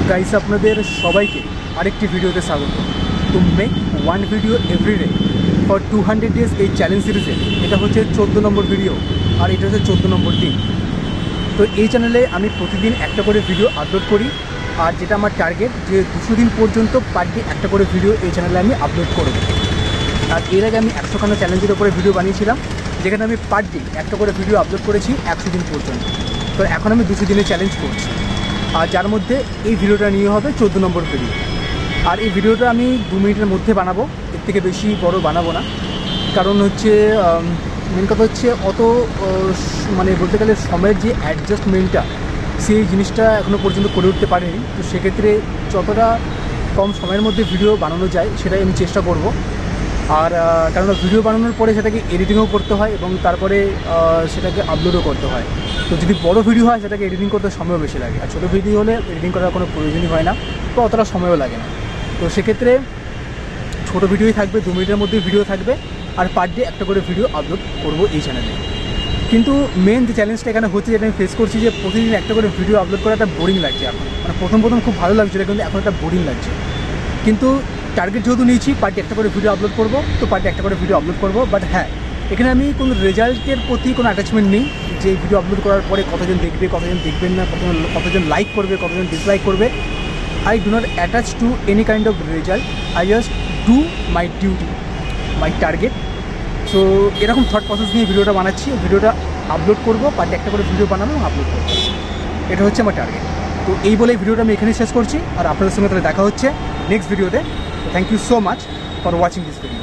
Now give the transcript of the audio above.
Guys আপনাদের সবাইকে আরেকটি ভিডিওতে স্বাগত। To make one video everyday for 200 days এই চ্যালেঞ্জ সিরিজে এটা হচ্ছে 14 নম্বর ভিডিও আর এটা হচ্ছে 14 নম্বর দিন। তো এই চ্যানেলে আমি প্রতিদিন একটা করে ভিডিও আপলোড করি আর যেটা আমার টার্গেট যে 200 দিন পর্যন্ত পার ডে একটা করে ভিডিও এই চ্যানেলে আমি আপলোড করব। আর এর আগে আমি 100খানা চ্যালেঞ্জের উপরে ভিডিও বানিয়েছিলাম যেখানে আমি পার ডে একটা করে ভিডিও আপলোড করেছি 100 দিন পর্যন্ত। তো এখন আমি 200 দিনের চ্যালেঞ্জ করছি আর যার মধ্যে এই ভিডিওটা নিয়ে হবে 14 নম্বর ভিডিও। আর এই ভিডিওটা আমি 2 মিনিটের মধ্যে বানাবো, এর থেকে বেশি বড় বানাবো না। কারণ হচ্ছে মেন কথা হচ্ছে অত মানে বলতে গেলে সময়ের যে অ্যাডজাস্টমেন্টটা সেই জিনিসটা এখনও পর্যন্ত করে উঠতে পারিনি। তো সেক্ষেত্রে যতটা কম সময়ের মধ্যে ভিডিও বানানো যায় সেটাই আমি চেষ্টা করব। আর কেননা ভিডিও বানানোর পরে সেটাকে এডিটিংও করতে হয় এবং তারপরে সেটাকে আপলোডও করতে হয়। তো যদি বড় ভিডিও হয় সেটাকে এডিটিং করতে সময়ও বেশি লাগে, আর ছোটো ভিডিও হলে এডিটিং করার কোনো প্রয়োজনই হয় না, তো অতটা সময়ও লাগে না। তো সেক্ষেত্রে ছোটো ভিডিওই থাকবে, 2 মিনিটের মধ্যে ভিডিও থাকবে আর পার ডে একটা করে ভিডিও আপলোড করব এই চ্যানেলে। কিন্তু মেন যে চ্যালেঞ্জটা এখানে হচ্ছে, যেটা আমি ফেস করছি, যে প্রতিদিন একটা করে ভিডিও আপলোড করা একটা বোরিং লাগছে এখন। মানে প্রথম খুব ভালো লাগছিল, কিন্তু এখন একটা বোরিং লাগছে। কিন্তু টার্গেট যেহেতু নিয়েছি পার ডে একটা করে ভিডিও আপলোড করব, তো পার ডে একটা করে ভিডিও আপলোড করব। বাট হ্যাঁ, এখানে আমি কোনো রেজাল্টের প্রতি কোনো অ্যাটাচমেন্ট নেই যে ভিডিও আপলোড করার পরে কতজন দেখবে, কতজন দেখবেন না, কতজন লাইক করবে, কতজন ডিসলাইক করবে। I do not attach to any kind of result, I just do my duty, my target. So এরকম থট প্রসেস নিয়ে ভিডিওটা বানাচ্ছি, ভিডিওটা আপলোড করবো, পার ডে একটা করে ভিডিও বানাবো এবং আপলোড করবো, এটা হচ্ছে আমার টার্গেট। তো এই বলেই ভিডিওটা আমি এখানেই শেষ করছি আর আপনাদের সঙ্গে তাহলে দেখা হচ্ছে নেক্সট ভিডিওতে। Thank you so much for watching this video.